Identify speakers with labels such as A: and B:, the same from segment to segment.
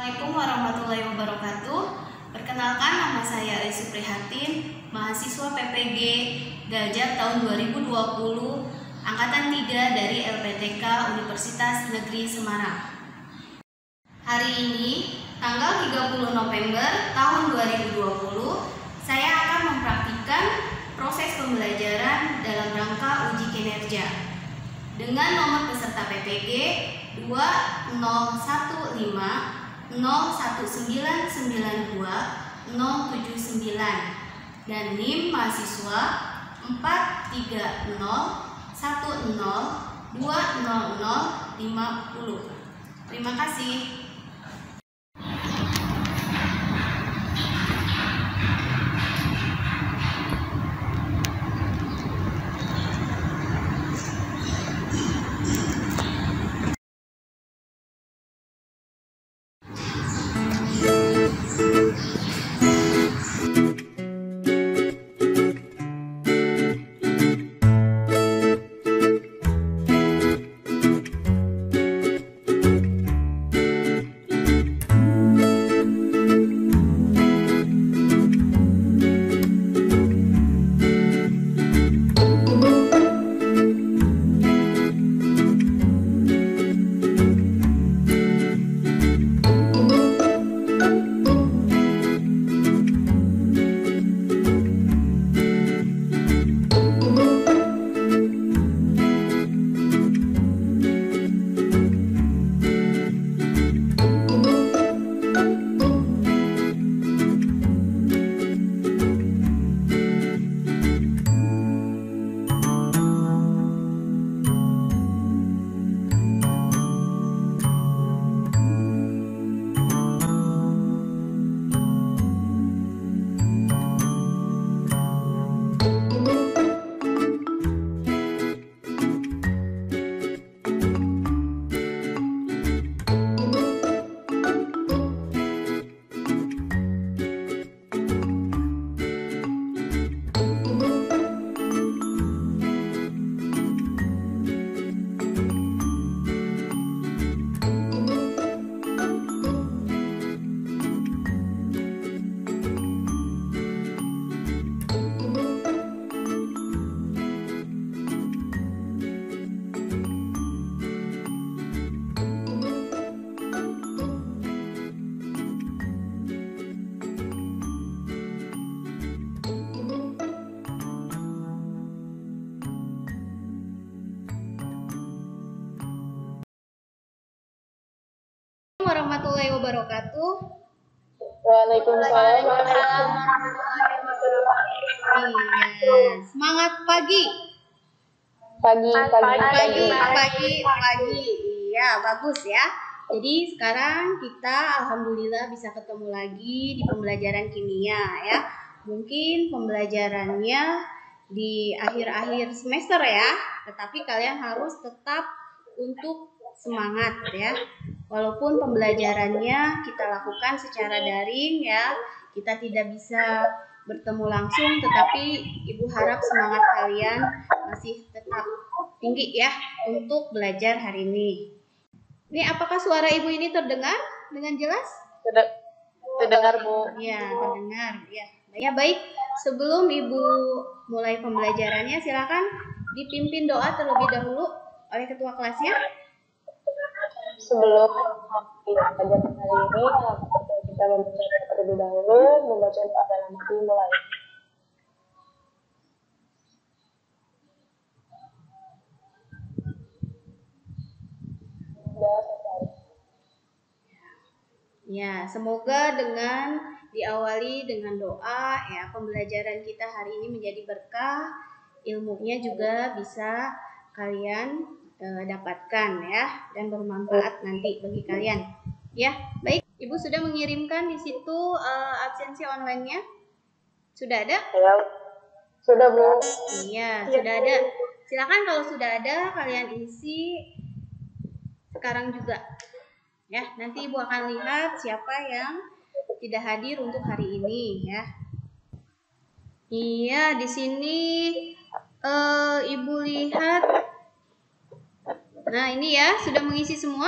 A: Assalamualaikum warahmatullahi wabarakatuh. Perkenalkan, nama saya Aisyah Prihatin, mahasiswa PPG Gajah tahun 2020, angkatan 3 dari LPTK Universitas Negeri Semarang. Hari ini, tanggal 30 November tahun 2020, saya akan mempraktikkan proses pembelajaran dalam rangka uji kinerja dengan nomor peserta PPG 2015 01992 079 dan NIM mahasiswa 43010200050. Terima kasih. Warahmatullahi wabarakatuh.
B: Waalaikumsalam.
A: Iya, semangat pagi.
B: Pagi.
A: Iya, bagus ya. Jadi sekarang kita alhamdulillah bisa ketemu lagi di pembelajaran kimia ya. Mungkin pembelajarannya di akhir-akhir semester ya, tetapi kalian harus tetap untuk semangat ya. Walaupun pembelajarannya kita lakukan secara daring ya, kita tidak bisa bertemu langsung, tetapi Ibu harap semangat kalian masih tetap tinggi ya untuk belajar hari ini. Ini apakah suara Ibu ini terdengar dengan jelas?
B: Terdengar, Bu.
A: Ya, terdengar ya. Ya baik, sebelum Ibu mulai pembelajarannya, silakan dipimpin doa terlebih dahulu oleh ketua kelasnya.
B: Sebelum pelajaran hari ini, kita membaca terlebih dahulu, membaca doa dalam hati mulai.
A: Ya, semoga dengan diawali dengan doa ya, pembelajaran kita hari ini menjadi berkah, ilmunya juga bisa kalian dapatkan ya, dan bermanfaat nanti bagi kalian. Ya, baik. Ibu sudah mengirimkan di situ absensi online-nya. Sudah ada?
B: Ya, sudah, Bu.
A: Iya, sudah ada. Silakan kalau sudah ada kalian isi sekarang juga. Ya, nanti Ibu akan lihat siapa yang tidak hadir untuk hari ini ya. Iya, di sini Ibu lihat. Nah, ini ya, sudah mengisi semua?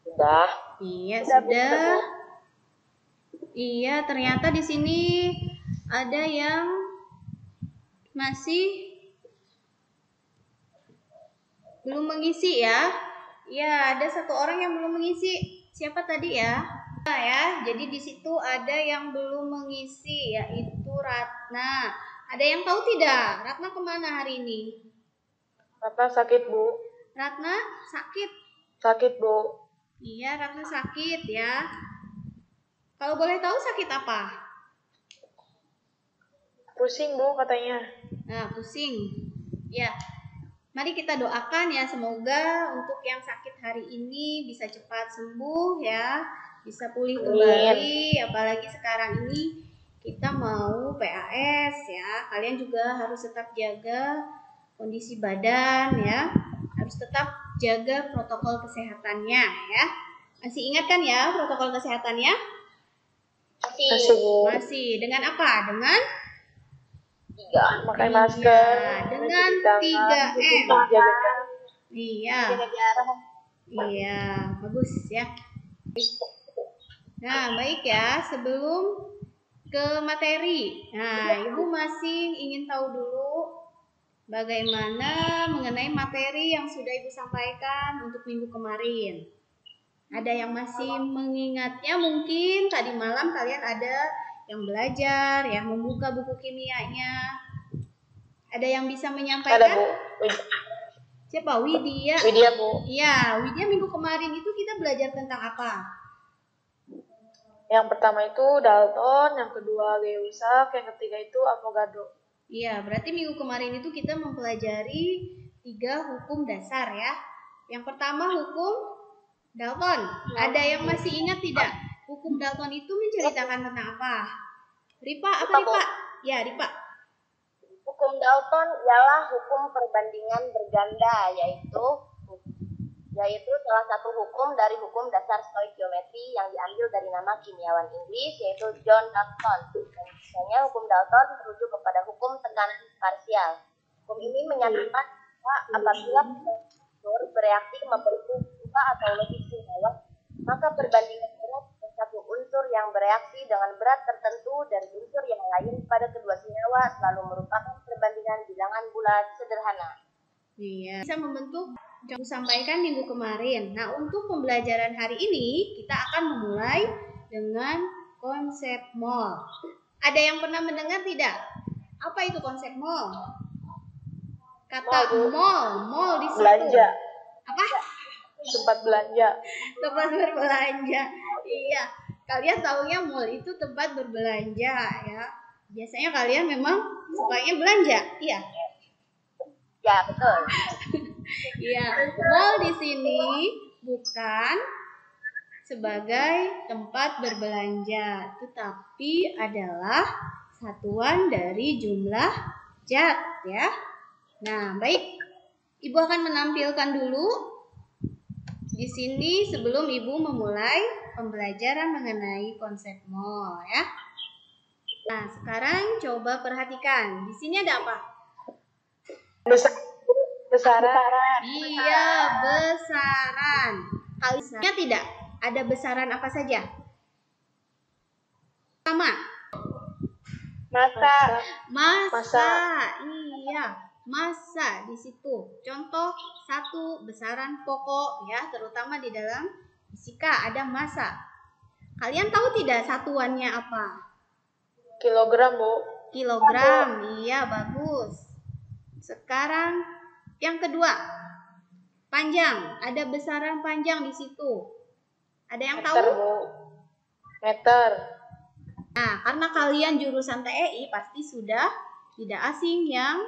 B: Sudah.
A: Iya,
B: Sudah, Bu.
A: sudah. Iya, ternyata di sini ada yang masih belum mengisi ya. Ya, ada satu orang yang belum mengisi. Siapa tadi ya? Nah, ya, jadi di situ ada yang belum mengisi, yaitu Ratna. Ada yang tahu tidak? Ratna kemana hari ini?
B: Ratna sakit, Bu.
A: Ratna sakit.
B: Sakit, Bu.
A: Iya, Ratna sakit ya. Kalau boleh tahu sakit apa?
B: Pusing, Bu, katanya.
A: Nah, pusing. Ya, mari kita doakan ya, semoga untuk yang sakit hari ini bisa cepat sembuh ya, bisa pulih kembali. Apalagi sekarang ini kita mau PAS ya. Kalian juga harus tetap jaga kondisi badan ya. Harus tetap jaga protokol kesehatannya ya. Masih ingat kan ya protokol kesehatannya?
B: Masih, Bu.
A: Masih. Dengan apa? Dengan
B: Pakai masker.
A: dengan
B: cuci tangan,
A: 3M.
B: jaga jarak.
A: Iya. Iya, bagus ya. Nah, baik ya. Sebelum ke materi. Nah, Ibu masih ingin tahu dulu bagaimana mengenai materi yang sudah Ibu sampaikan untuk minggu kemarin. Ada yang masih mengingatnya, mungkin tadi malam kalian ada yang belajar, yang membuka buku kimianya. Ada yang bisa menyampaikan?
B: Ada, Bu.
A: Siapa? Widya.
B: Widya, Bu.
A: Iya, Widya minggu kemarin itu kita belajar tentang apa?
B: Yang pertama itu Dalton, yang kedua Gay-Lussac, yang ketiga itu Avogadro.
A: Iya, berarti minggu kemarin itu kita mempelajari 3 hukum dasar ya. Yang pertama hukum Dalton. Ada yang masih ingat tidak? Hukum Dalton itu menceritakan tentang apa? Ripa, apa Ripa? Ya, Ripa.
C: Hukum Dalton ialah hukum perbandingan berganda, yaitu salah satu hukum dari hukum dasar stoikiometri yang diambil dari nama kimiawan Inggris, yaitu John Dalton. Dan biasanya hukum Dalton merujuk kepada hukum tekanan parsial. Hukum ini menyatakan bahwa apabila unsur bereaksi membentuk 2 atau lebih senyawa, maka perbandingan berat dari satu unsur yang bereaksi dengan berat tertentu dari unsur yang lain pada kedua senyawa selalu merupakan perbandingan bilangan bulat sederhana.
A: Iya, bisa membentuk yang sampaikan minggu kemarin. Nah, untuk pembelajaran hari ini kita akan memulai dengan konsep mol. Ada yang pernah mendengar tidak? Apa itu konsep mol? Kata mol di situ.
B: Belanja.
A: Apa?
B: Tempat belanja.
A: Tempat berbelanja. Iya, kalian taunya mall itu tempat berbelanja ya. Biasanya kalian memang sukanya belanja, iya.
C: Ya, betul.
A: Iya, mall di sini bukan sebagai tempat berbelanja, tetapi adalah satuan dari jumlah zat ya. Nah, baik. Ibu akan menampilkan dulu di sini sebelum Ibu memulai pembelajaran mengenai konsep mall ya. Nah, sekarang coba perhatikan. Di sini ada apa?
B: Besaran.
A: Iya, besaran. Kalian tidak? Ada besaran apa saja? Pertama, massa. Iya, massa di situ. Contoh 1 besaran pokok ya, terutama di dalam fisika ada massa. Kalian tahu tidak satuannya apa?
B: Kilogram, Bu.
A: Kilogram. Iya, bagus. Sekarang yang kedua, panjang. Ada besaran panjang di situ. Ada yang
B: Meter,
A: tahu?
B: Bu. Meter.
A: Nah, karena kalian jurusan TEI pasti sudah tidak asing yang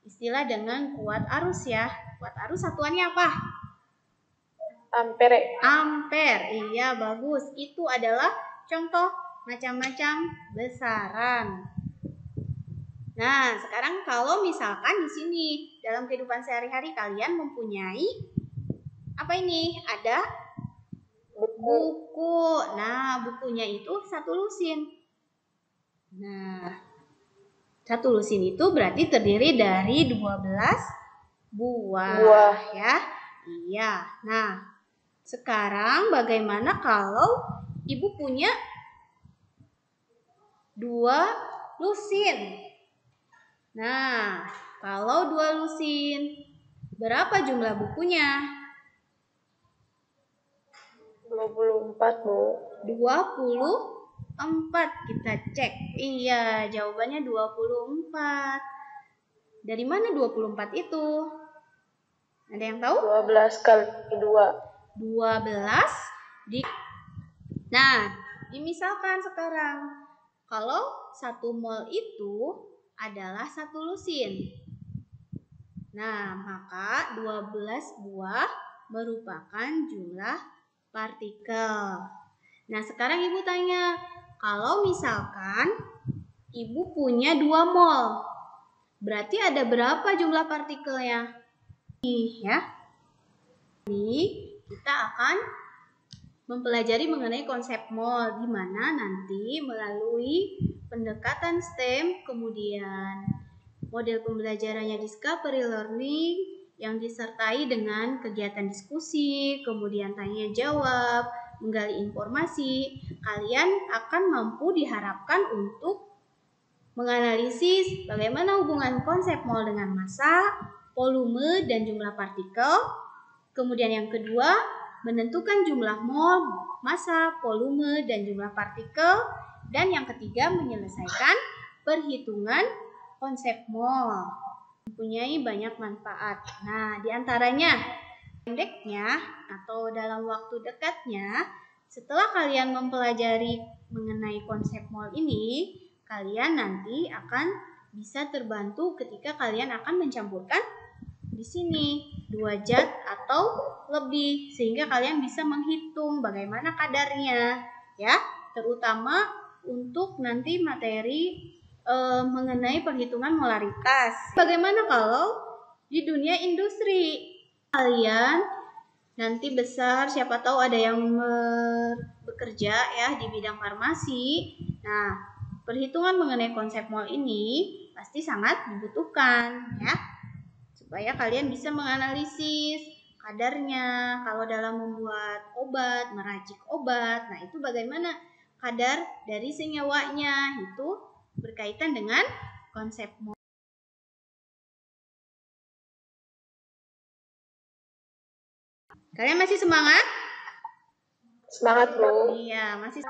A: istilah dengan kuat arus ya. Kuat arus satuannya apa?
B: Ampere.
A: Ampere. Iya, bagus. Itu adalah contoh macam-macam besaran. Nah, sekarang kalau misalkan di sini dalam kehidupan sehari-hari kalian mempunyai apa ini? Ada buku. Nah, bukunya itu 1 lusin. Nah, 1 lusin itu berarti terdiri dari 12 buah ya. Iya. Nah, Sekarang bagaimana kalau Ibu punya 2 lusin? Nah, kalau 2 lusin, berapa jumlah bukunya?
B: 24, Bu.
A: 24. Kita cek. Iya, jawabannya 24. Dari mana 24 itu? Ada yang tahu?
B: 12 kali 2.
A: 12 Nah, dimisalkan sekarang kalau 1 mol itu adalah 1 lusin. Nah, maka 12 buah merupakan jumlah partikel. Nah, sekarang Ibu tanya, kalau misalkan Ibu punya 2 mol, berarti ada berapa jumlah partikelnya? Ya. Jadi, kita akan mempelajari mengenai konsep mol, di mana nanti melalui pendekatan STEM, kemudian model pembelajarannya discovery learning yang disertai dengan kegiatan diskusi, kemudian tanya jawab, menggali informasi, kalian akan mampu diharapkan untuk menganalisis bagaimana hubungan konsep mol dengan massa, volume, dan jumlah partikel. Kemudian yang kedua, menentukan jumlah mol, massa, volume, dan jumlah partikel. Dan yang ketiga, menyelesaikan perhitungan konsep mol. Mempunyai banyak manfaat. Nah, diantaranya pendeknya atau dalam waktu dekatnya, setelah kalian mempelajari mengenai konsep mol ini, kalian nanti akan bisa terbantu ketika kalian akan mencampurkan di sini 2 zat atau lebih, sehingga kalian bisa menghitung bagaimana kadarnya, ya, terutama untuk nanti materi mengenai perhitungan molaritas. Bagaimana kalau di dunia industri kalian nanti besar, siapa tahu ada yang bekerja ya di bidang farmasi. Nah, perhitungan mengenai konsep mol ini pasti sangat dibutuhkan, ya, supaya kalian bisa menganalisis kadarnya kalau dalam membuat obat, meracik obat. Nah, itu bagaimana kadar dari senyawanya, itu berkaitan dengan konsep mol. Kalian masih semangat?
B: Semangat, Bu.
A: Iya, masih.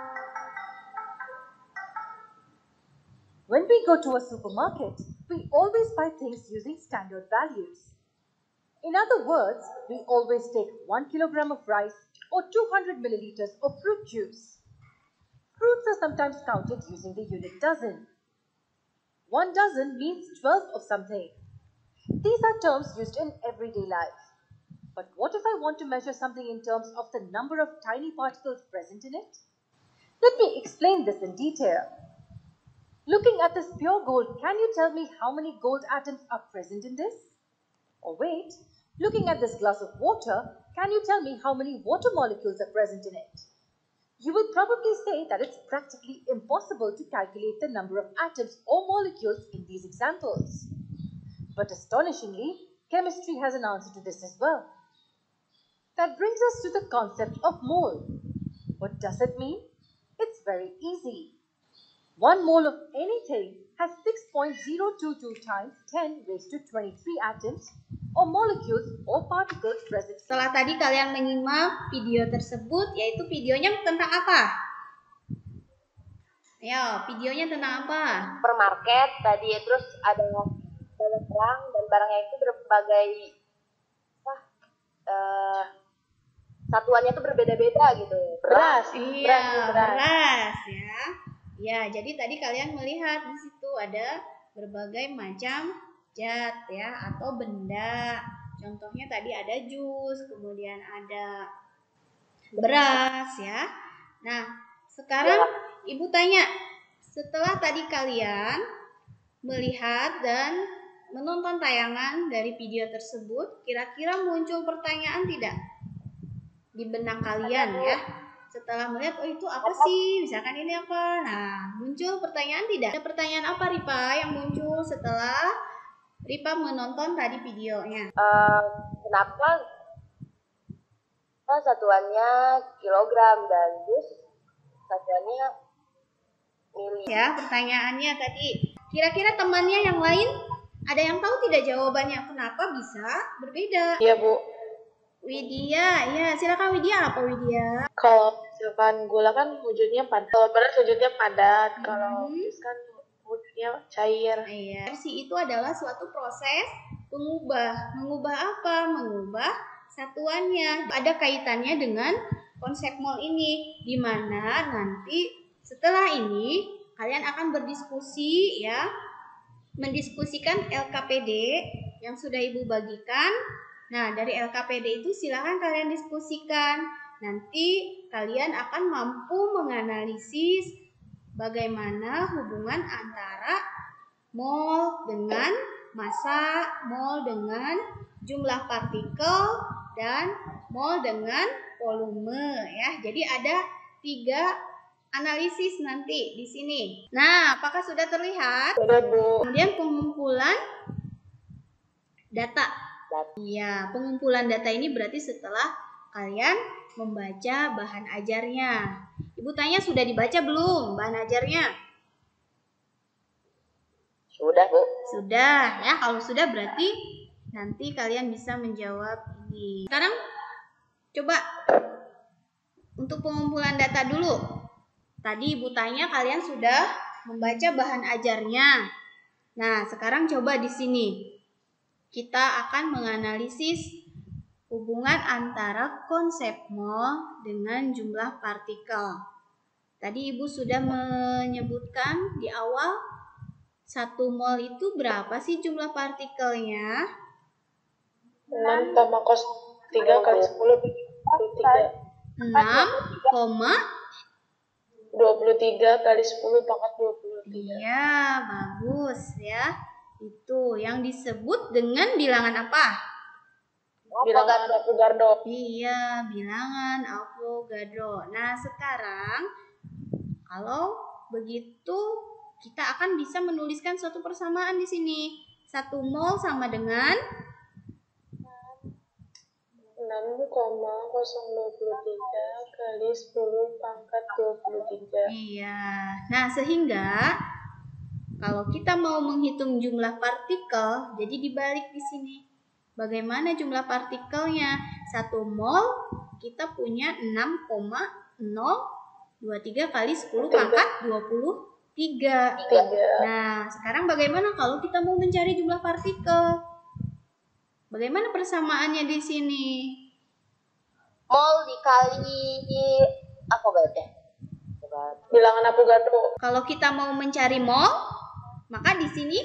D: When we go to a supermarket, we always buy things using standard values. In other words, we always take 1 kilogram of rice or 200 milliliters of fruit juice. Fruits are sometimes counted using the unit dozen. 1 dozen means 12 of something. These are terms used in everyday life. But what if I want to measure something in terms of the number of tiny particles present in it? Let me explain this in detail. Looking at this pure gold, can you tell me how many gold atoms are present in this? Or wait, looking at this glass of water, can you tell me how many water molecules are present in it? You will probably say that it's practically impossible to calculate the number of atoms or molecules in these examples. But astonishingly, chemistry has an answer to this as well. That brings us to the concept of mole. What does it mean? It's very easy. 1 mole of anything has 6.022 times 10 raised to 23 atoms or molecules or particles present.
A: Setelah tadi kalian menyimak video tersebut, yaitu videonya tentang apa? Ayo, videonya tentang apa?
C: Supermarket tadi, terus ada banyak barang dan barangnya itu berbagai satuannya itu berbeda-beda gitu.
B: Beras.
A: Iya, beras ya. Ya, jadi tadi kalian melihat di situ ada berbagai macam zat ya atau benda. Contohnya tadi ada jus, kemudian ada beras ya. Nah, sekarang Ibu tanya, setelah tadi kalian melihat dan menonton tayangan dari video tersebut, kira-kira muncul pertanyaan tidak di benak kalian ya? Setelah melihat, oh itu apa sih? Misalkan ini apa? Nah, muncul pertanyaan tidak? Ada pertanyaan apa Ripa yang muncul setelah Ripa menonton tadi videonya?
C: Kenapa Nah, satuannya kilogram dan dus satuannya mili.
A: Ya, pertanyaannya tadi. Kira-kira temannya yang lain ada yang tahu tidak jawabannya? Kenapa bisa berbeda?
B: Iya, Bu.
A: Widya, ya silakan Widya. Apa Widya?
B: Kalau misalkan gula kan wujudnya padat. Kalau beras wujudnya padat. Kalau jus kan wujudnya cair.
A: Iya. Versi itu adalah suatu proses mengubah. Mengubah apa? Mengubah satuannya. Ada kaitannya dengan konsep mol ini, di mana nanti setelah ini kalian akan berdiskusi ya, mendiskusikan LKPD yang sudah Ibu bagikan. Nah, dari LKPD itu silakan kalian diskusikan. Nanti kalian akan mampu menganalisis bagaimana hubungan antara mol dengan massa, mol dengan jumlah partikel, dan mol dengan volume ya. Jadi ada 3 analisis nanti di sini. Nah, apakah sudah terlihat?
B: Sudah, Bu.
A: Kemudian pengumpulan data. Iya, pengumpulan data ini berarti setelah kalian membaca bahan ajarnya. Ibu tanya sudah dibaca belum bahan ajarnya?
C: Sudah, Bu.
A: Sudah ya. Kalau sudah berarti nanti kalian bisa menjawab ini. Sekarang coba untuk pengumpulan data dulu. Tadi Ibu tanya kalian sudah membaca bahan ajarnya. Nah, sekarang coba di sini. Kita akan menganalisis hubungan antara konsep mol dengan jumlah partikel. Tadi Ibu sudah menyebutkan di awal 1 mol itu berapa sih jumlah partikelnya?
B: 6,03 kali 10 23. 23 kali 10 pangkat 23.
A: Iya, bagus ya. Itu yang disebut dengan bilangan apa?
B: Bilangan Avogadro.
A: Iya, bilangan Avogadro. Nah, sekarang kalau begitu kita akan bisa menuliskan suatu persamaan di sini. 1 mol sama dengan
B: 6,023 kali 10 pangkat 23.
A: Iya. Nah, sehingga kalau kita mau menghitung jumlah partikel, jadi dibalik di sini. Bagaimana jumlah partikelnya? 1 mol kita punya 6,023 kali 10 pangkat 23. Nah, sekarang bagaimana kalau kita mau mencari jumlah partikel? Bagaimana persamaannya di sini?
C: Mol dikali Avogadro.
B: Bilangan Avogadro.
A: Kalau kita mau mencari mol, maka di sini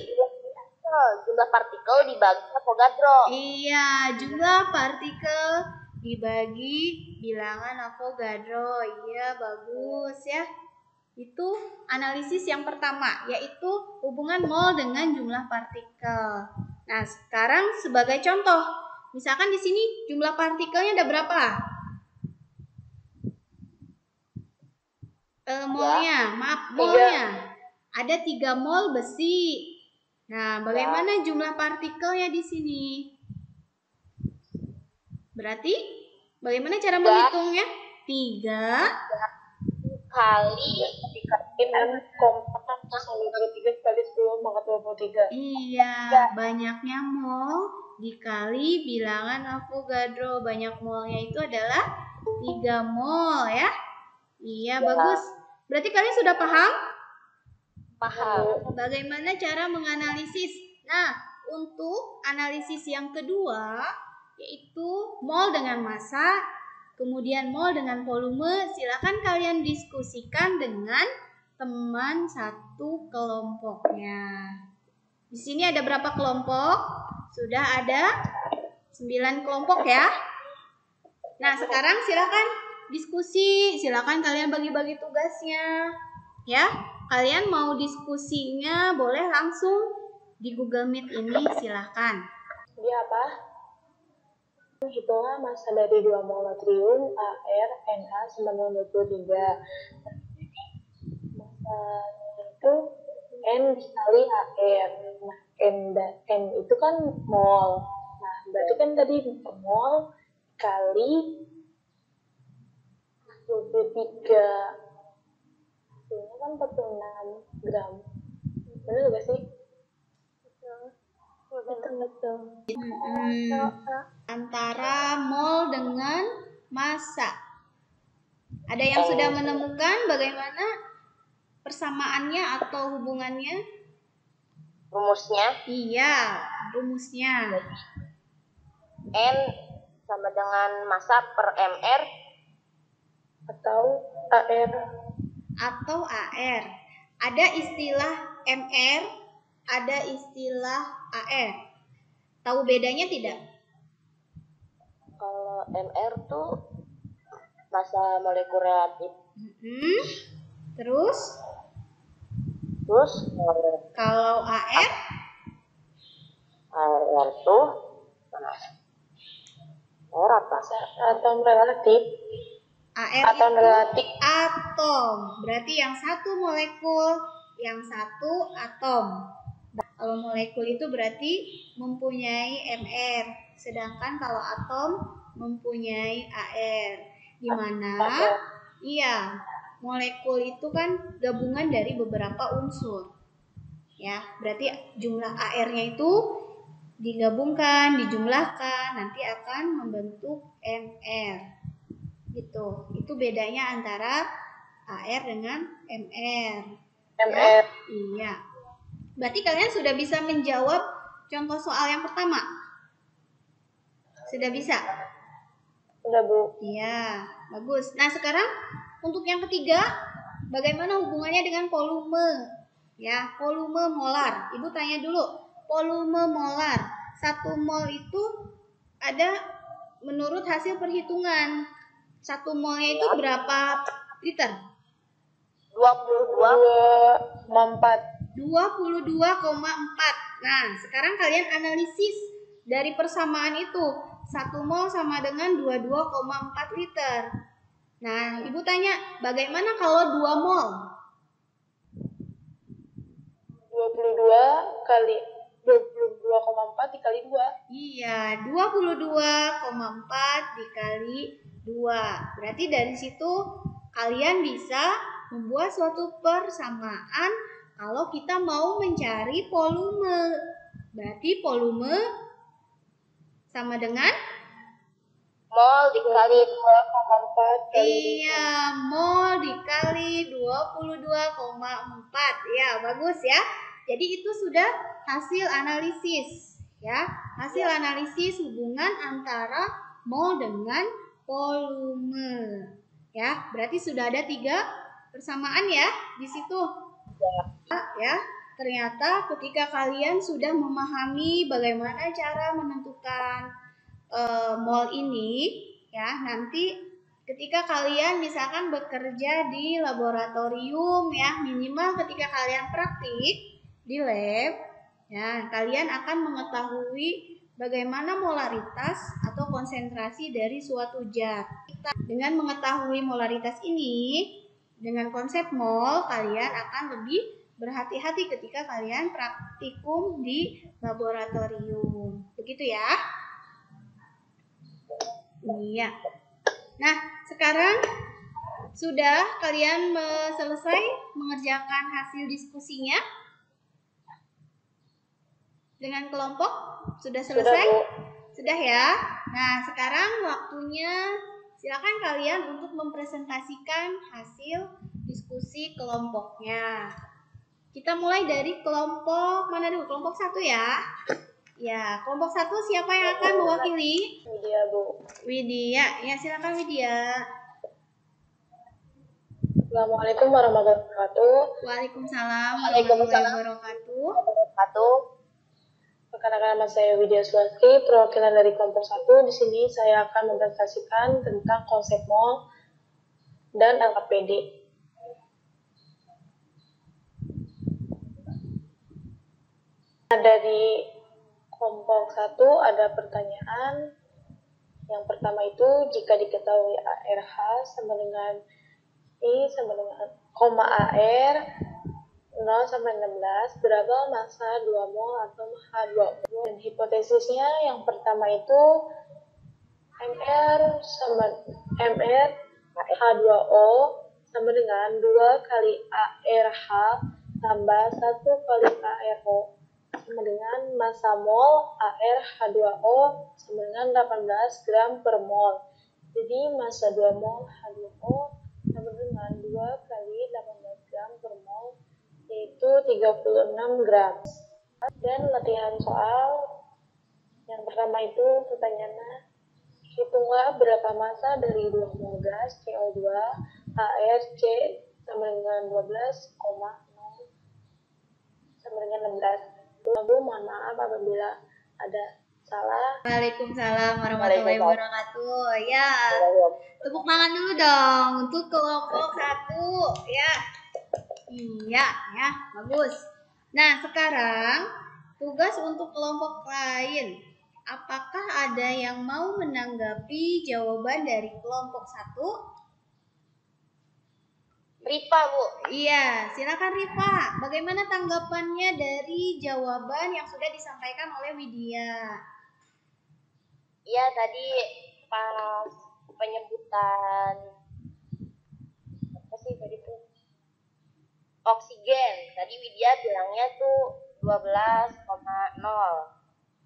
C: jumlah partikel dibagi Avogadro.
A: iya, jumlah partikel dibagi bilangan Avogadro. Iya, bagus ya. Itu analisis yang pertama, yaitu hubungan mol dengan jumlah partikel. Nah, sekarang sebagai contoh, misalkan di sini jumlah partikelnya ada berapa? Molnya. Ada 3 mol besi. Nah, bagaimana jumlah partikelnya di sini? Berarti, bagaimana cara menghitungnya? 3
C: kali
B: dikaliin 6,023 kali 10 pangkat 23.
A: Iya, banyaknya mol dikali bilangan Avogadro. Banyak molnya itu adalah 3 mol ya. Iya, bagus. Berarti kalian sudah paham?
C: Paham.
A: Bagaimana cara menganalisis? Nah, untuk analisis yang kedua, yaitu mol dengan massa, kemudian mol dengan volume, silakan kalian diskusikan dengan teman satu kelompoknya. Di sini ada berapa kelompok? Sudah ada 9 kelompok ya. Nah, sekarang silakan diskusi, silakan kalian bagi-bagi tugasnya. Ya, kalian mau diskusinya boleh langsung di Google Meet ini, silakan.
B: Dia apa? Hitunglah massa dari 2 mol natrium AR Na sama 23. Massanya itu N dikali AR. Nah, N itu kan mol. Nah, berarti kan tadi mol kali 23. Hasilnya kan 46 gram. Bener gak sih? Betul.
A: Antara mol dengan massa. Ada yang sudah menemukan bagaimana persamaannya atau hubungannya?
C: Rumusnya
A: Iya, rumusnya.
C: N sama dengan massa per mr
B: Atau AR.
A: Atau AR. Ada istilah MR, ada istilah AR. Tahu bedanya tidak?
C: Kalau mr tuh massa molekul relatif.
A: Terus kalau AR
C: R tuh R apa?
B: Atom relatif.
A: AR
B: Atom
A: itu
B: relatif.
A: atom. Berarti yang satu molekul, yang satu atom. Kalau molekul itu berarti mempunyai MR, sedangkan kalau atom mempunyai AR. Di mana iya, molekul itu kan gabungan dari beberapa unsur. Ya, berarti jumlah AR-nya itu digabungkan, dijumlahkan, nanti akan membentuk MR. Gitu. Itu bedanya antara AR dengan MR.
B: MR.
A: Iya. Berarti kalian sudah bisa menjawab contoh soal yang pertama? Sudah bisa?
B: Udah, Bu.
A: Iya, bagus. Nah, sekarang untuk yang ketiga, bagaimana hubungannya dengan volume? Ya, volume molar. Ibu tanya dulu, volume molar. 1 mol itu ada menurut hasil perhitungan. 1 molnya itu berapa liter?
B: 22,4.
A: 22,4. Nah, sekarang kalian analisis dari persamaan itu. 1 mol sama dengan 22,4 liter. Nah, Ibu tanya, bagaimana kalau 2 mol?
B: 22 kali 22,4 dikali 2.
A: Iya, 22,4 dikali 2. Berarti dari situ kalian bisa membuat suatu persamaan kalau kita mau mencari volume. Berarti volume sama dengan
C: mol dikali
B: 2,4 kali.
A: iya, mol dikali 22,4. Ya, bagus ya. Jadi itu sudah hasil analisis, ya. Hasil analisis hubungan antara mol dengan volume. Ya, berarti sudah ada 3 persamaan ya di situ. Ya, ternyata ketika kalian sudah memahami bagaimana cara menentukan mol ini, ya, nanti ketika kalian misalkan bekerja di laboratorium, ya, minimal ketika kalian praktik di lab, ya, kalian akan mengetahui bagaimana molaritas atau konsentrasi dari suatu zat. Dengan mengetahui molaritas ini, dengan konsep mol, kalian akan lebih berhati-hati ketika kalian praktikum di laboratorium. Begitu ya? Iya. Nah, sekarang sudah kalian selesai mengerjakan hasil diskusinya dengan kelompok? Sudah selesai? Sudah ya. Nah, sekarang waktunya silakan kalian untuk mempresentasikan hasil diskusi kelompoknya. Kita mulai dari kelompok mana dulu? Kelompok 1 ya. Ya, kelompok 1 siapa yang akan mewakili?
B: Widya, Bu.
A: Widya. Ya, silakan Widya.
B: Assalamualaikum warahmatullahi wabarakatuh.
A: Waalaikumsalam warahmatullahi wabarakatuh.
B: Perkenalkan, nama saya Widya Sulastri, perwakilan dari kelompok 1. Di sini saya akan mempresentasikan tentang konsep mol dan angka PD. Nah, dari kelompok 1 ada pertanyaan. Yang pertama itu, jika diketahui ARH sama dengan I sama dengan koma AR 0 sampai 16, berapa massa 2 mol atau H2O? Dan hipotesisnya yang pertama itu MR H2O sama dengan 2 kali ARH tambah 1 kali ARO sama dengan massa mol ArH2O sama dengan 18 gram per mol. Jadi massa 2 mol H2O sama dengan 2 kali 18 gram per mol, yaitu 36 gram. Dan latihan soal yang pertama itu pertanyaannya, hitunglah berapa massa dari 2 mol gas CO2 HRC sama dengan 12,0 sama dengan 16. Lalu mohon maaf apabila ada salah.
A: Waalaikumsalam warahmatullahi wabarakatuh. Ya, tepuk tangan dulu dong untuk kelompok 1 ya. Iya, ya, bagus. Nah, sekarang tugas untuk kelompok lain. Apakah ada yang mau menanggapi jawaban dari kelompok 1?
C: Rifa, Bu.
A: Iya, silakan Rifa. Bagaimana tanggapannya dari jawaban yang sudah disampaikan oleh Widya?
C: Iya, tadi pas penyebutan apa sih tadi tuh? Oksigen. Tadi Widya bilangnya tuh 12,0.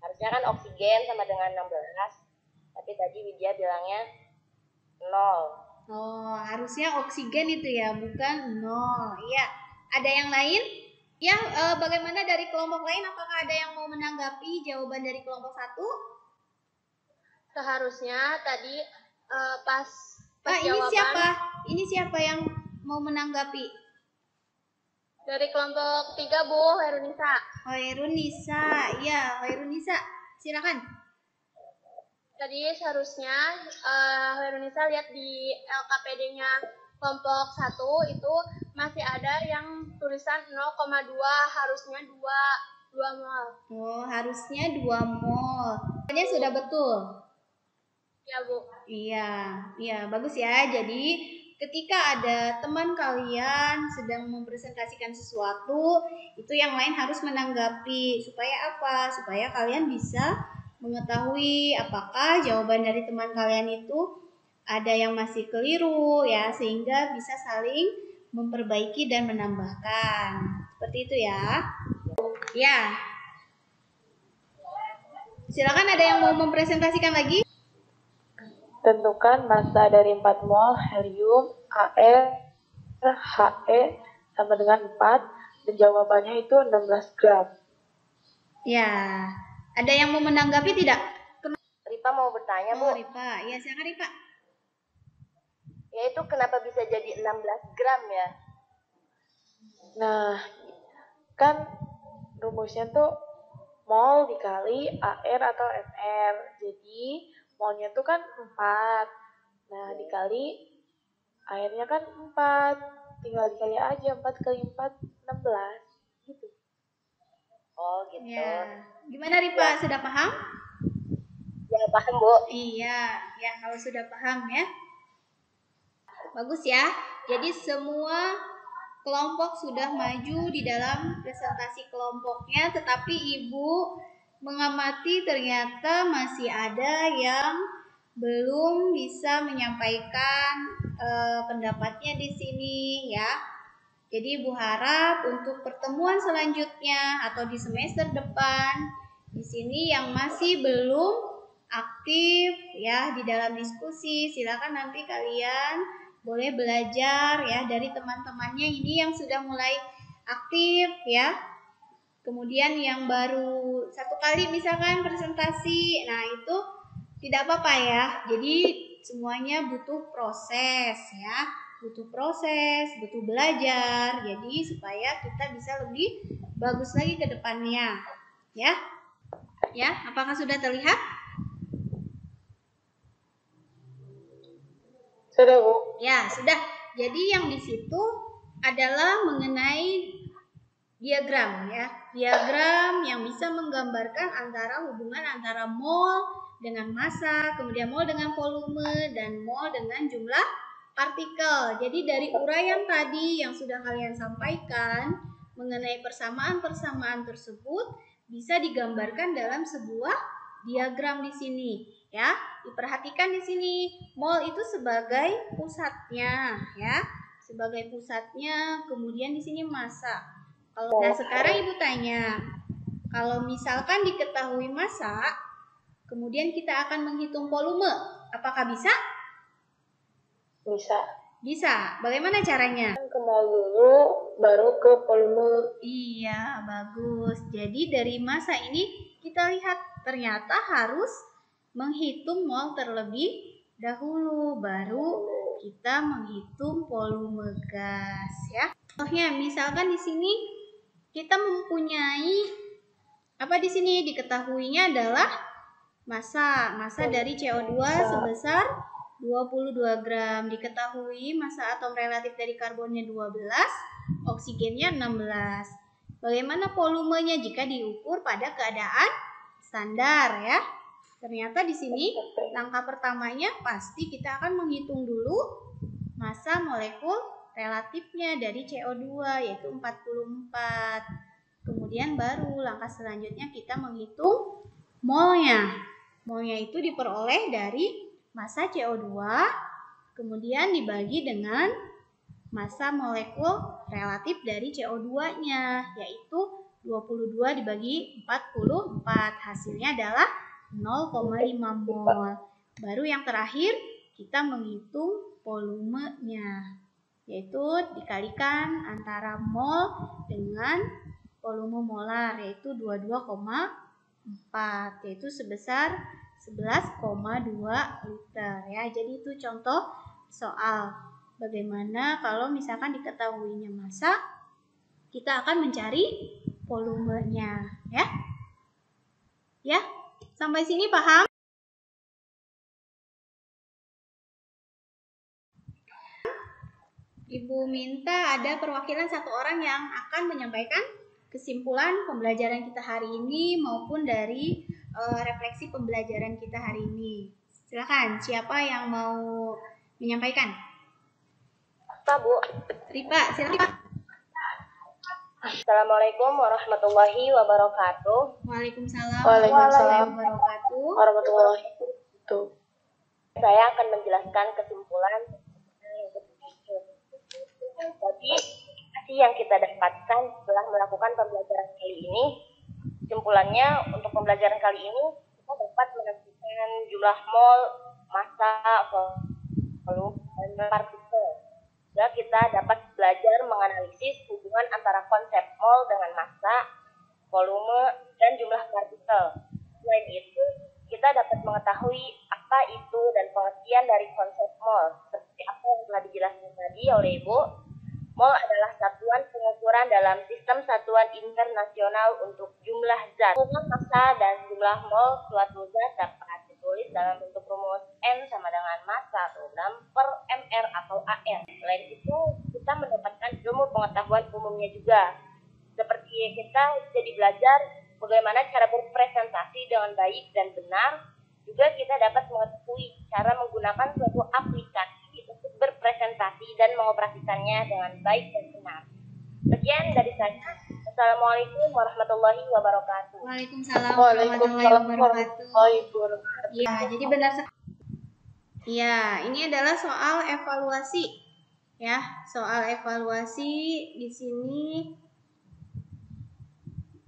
C: Harusnya kan oksigen sama dengan 16. Tapi tadi Widya bilangnya 0.
A: Oh, harusnya oksigen itu ya, bukan 0. Iya. Ada yang lain? Yang bagaimana dari kelompok lain? Apakah ada yang mau menanggapi jawaban dari kelompok 1?
E: Seharusnya tadi pas
A: Ini
E: jawaban
A: siapa? Ini siapa yang mau menanggapi?
E: dari kelompok 3, Bu, Herunisa.
A: Hoirunisa. Iya, Hoirunisa. Silakan.
E: Tadi seharusnya Herunisa lihat di LKPD-nya kelompok 1 itu masih ada yang tulisan 0,2, harusnya 2 mol.
A: Oh, harusnya 2 mol. Ini sudah betul.
E: Ya, Bu.
A: Iya, bagus ya. Jadi ketika ada teman kalian sedang mempresentasikan sesuatu, itu yang lain harus menanggapi. Supaya apa? Supaya kalian bisa mengetahui apakah jawaban dari teman kalian itu ada yang masih keliru ya, sehingga bisa saling memperbaiki dan menambahkan. Seperti itu ya. Ya. Silakan, ada yang mau mempresentasikan lagi?
B: Tentukan massa dari 4 mol helium Ar He sama dengan 4 dan jawabannya itu 16 gram.
A: Ya, ada yang mau menanggapi tidak?
C: Rifa mau bertanya, Bu.
A: Rifa. Ya, silakan Rifa.
C: Ya itu kenapa bisa jadi 16 gram ya?
B: Nah, kan rumusnya tuh mol dikali Ar atau Mr. Jadi molnya tuh kan 4. Nah, dikali airnya kan 4. Tinggal dikali aja 4 kali 4 16 gitu.
C: Oh, gitu.
A: Ya. Gimana Rifa? Sudah paham?
C: Ya, paham, Bu.
A: Iya, ya kalau sudah paham ya. Bagus ya. Jadi semua kelompok sudah maju di dalam presentasi kelompoknya, tetapi Ibu mengamati ternyata masih ada yang belum bisa menyampaikan pendapatnya di sini ya. Jadi Ibu harap untuk pertemuan selanjutnya atau di semester depan di sini yang masih belum aktif ya di dalam diskusi, silakan nanti kalian boleh belajar ya dari teman-temannya ini yang sudah mulai aktif ya. Kemudian yang baru 1 kali misalkan presentasi, nah itu tidak apa-apa ya. Jadi semuanya butuh proses ya, butuh proses, butuh belajar. Jadi supaya kita bisa lebih bagus lagi ke depannya ya. Ya, apakah sudah terlihat?
B: Sudah, Bu.
A: Ya, sudah. Jadi yang di situ adalah mengenai diagram ya. Diagram yang bisa menggambarkan antara hubungan antara mol dengan massa, kemudian mol dengan volume, dan mol dengan jumlah partikel. Jadi dari uraian tadi yang sudah kalian sampaikan mengenai persamaan-persamaan tersebut bisa digambarkan dalam sebuah diagram di sini. Ya, diperhatikan di sini. Mall itu sebagai pusatnya, ya. Sebagai pusatnya, kemudian di sini massa. Nah, sekarang Ibu tanya, kalau misalkan diketahui massa, kemudian kita akan menghitung volume, apakah bisa?
B: Bisa.
A: Bisa. Bagaimana caranya?
B: Ke mall dulu, baru ke volume.
A: Iya, bagus. Jadi dari massa ini kita lihat ternyata harus menghitung mol terlebih dahulu, baru kita menghitung volume gas, ya. Contohnya, misalkan di sini kita mempunyai apa di sini diketahuinya adalah massa dari CO2 sebesar 22 gram. Diketahui massa atom relatif dari karbonnya 12, oksigennya 16. Bagaimana volumenya jika diukur pada keadaan standar, ya? Ternyata di sini langkah pertamanya pasti kita akan menghitung dulu massa molekul relatifnya dari CO2 yaitu 44. Kemudian baru langkah selanjutnya kita menghitung molnya. Molnya itu diperoleh dari massa CO2 kemudian dibagi dengan massa molekul relatif dari CO2-nya yaitu 22 dibagi 44. Hasilnya adalah 0,5 mol. Baru yang terakhir kita menghitung volumenya, yaitu dikalikan antara mol dengan volume molar, yaitu 22,4, yaitu sebesar 11,2 liter, ya. Jadi itu contoh soal bagaimana kalau misalkan diketahuinya massa, kita akan mencari volumenya, ya. Ya. Sampai sini paham? Ibu minta ada perwakilan satu orang yang akan menyampaikan kesimpulan pembelajaran kita hari ini maupun dari refleksi pembelajaran kita hari ini. Silakan, siapa yang mau menyampaikan?
C: Pak, Bu.
A: Ripa, silakan.
C: Assalamualaikum warahmatullahi wabarakatuh.
A: Waalaikumsalam
B: warahmatullahi wabarakatuh.
C: Saya akan menjelaskan kesimpulan. Jadi, hasil yang kita dapatkan setelah melakukan pembelajaran kali ini, kesimpulannya untuk pembelajaran kali ini kita dapat menentukan jumlah mol, massa, volume, dan partikel. Ya, kita dapat belajar menganalisis hubungan antara konsep mol dengan massa, volume, dan jumlah partikel. Selain itu, kita dapat mengetahui apa itu dan pengertian dari konsep mol. Seperti apa yang telah dijelaskan tadi oleh Ibu, mol adalah satuan pengukuran dalam sistem satuan internasional untuk jumlah zat. Jumlah massa dan jumlah mol suatu zat dapat ditulis dalam bentuk rumus N sama dengan massa atau gram per mr atau AR. Selain itu, kita mendapatkan ilmu pengetahuan umumnya juga. Seperti kita jadi belajar bagaimana cara berpresentasi dengan baik dan benar. Juga kita dapat mengetahui cara menggunakan suatu aplikasi untuk berpresentasi dan mengoperasikannya dengan baik dan benar. Sekian dari saya. Assalamualaikum warahmatullahi wabarakatuh.
A: Waalaikumsalam warahmatullahi wabarakatuh. Ya, jadi benar sekali. Ya, ini adalah soal evaluasi. Ya, soal evaluasi di sini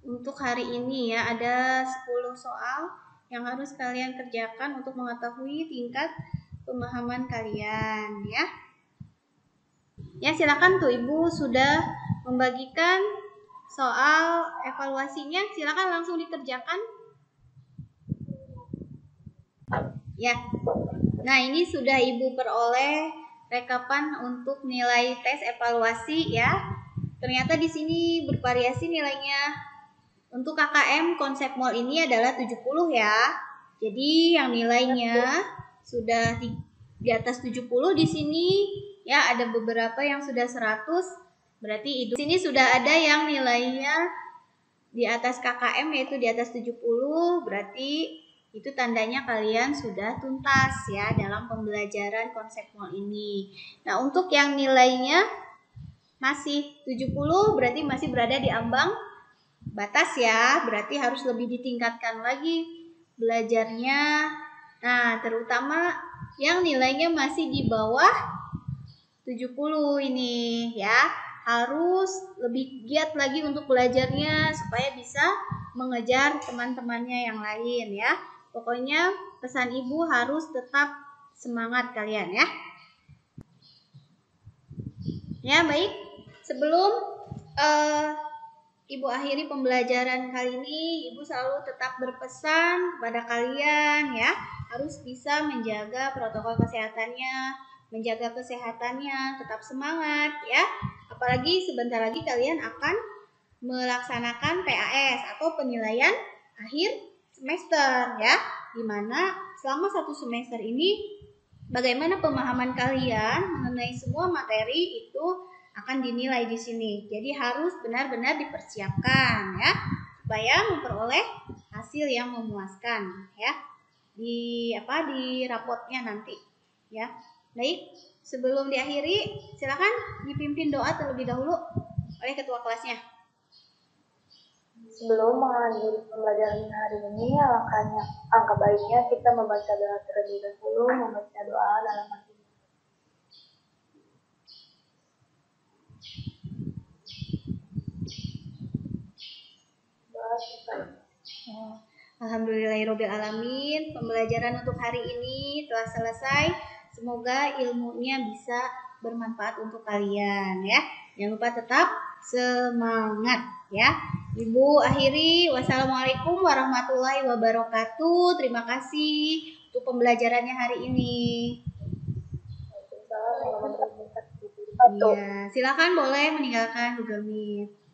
A: untuk hari ini ya ada 10 soal yang harus kalian kerjakan untuk mengetahui tingkat pemahaman kalian ya. Ya, silakan tuh Ibu sudah membagikan soal evaluasinya, silakan langsung dikerjakan. Ya. Nah, ini sudah Ibu peroleh rekapan untuk nilai tes evaluasi ya. Ternyata di sini bervariasi nilainya. Untuk KKM konsep mol ini adalah 70 ya. Jadi yang nilainya sudah di atas 70 di sini ya, ada beberapa yang sudah 100. Berarti di sini sudah ada yang nilainya di atas KKM yaitu di atas 70, berarti itu tandanya kalian sudah tuntas ya dalam pembelajaran konsep mol ini. Nah, untuk yang nilainya masih 70 berarti masih berada di ambang batas ya, berarti harus lebih ditingkatkan lagi belajarnya. Nah, terutama yang nilainya masih di bawah 70 ini ya. Harus lebih giat lagi untuk belajarnya supaya bisa mengejar teman-temannya yang lain ya. Pokoknya pesan Ibu harus tetap semangat kalian ya. Ya, baik. Sebelum Ibu akhiri pembelajaran kali ini, Ibu selalu tetap berpesan kepada kalian ya, harus bisa menjaga protokol kesehatannya, menjaga kesehatannya, tetap semangat ya. Apalagi sebentar lagi kalian akan melaksanakan PAS atau penilaian akhir semester ya, dimana selama 1 semester ini bagaimana pemahaman kalian mengenai semua materi itu akan dinilai di sini. Jadi harus benar-benar dipersiapkan ya supaya memperoleh hasil yang memuaskan ya di rapotnya nanti ya. Baik, sebelum diakhiri silakan dipimpin doa terlebih dahulu oleh ketua kelasnya.
B: Sebelum mengakhiri pembelajaran hari ini, alangkah baiknya kita membaca doa terlebih dahulu, membaca doa dalam hati. Doa selesai.
A: Alhamdulillahirobbilalamin, pembelajaran untuk hari ini telah selesai. Semoga ilmunya bisa bermanfaat untuk kalian ya. Jangan lupa tetap semangat ya. Ibu akhiri, wassalamualaikum warahmatullahi wabarakatuh. Terima kasih untuk pembelajarannya hari ini.
B: Waalaikumsalam warahmatullahi wabarakatuh.
A: Ya, silakan boleh meninggalkan Google Meet.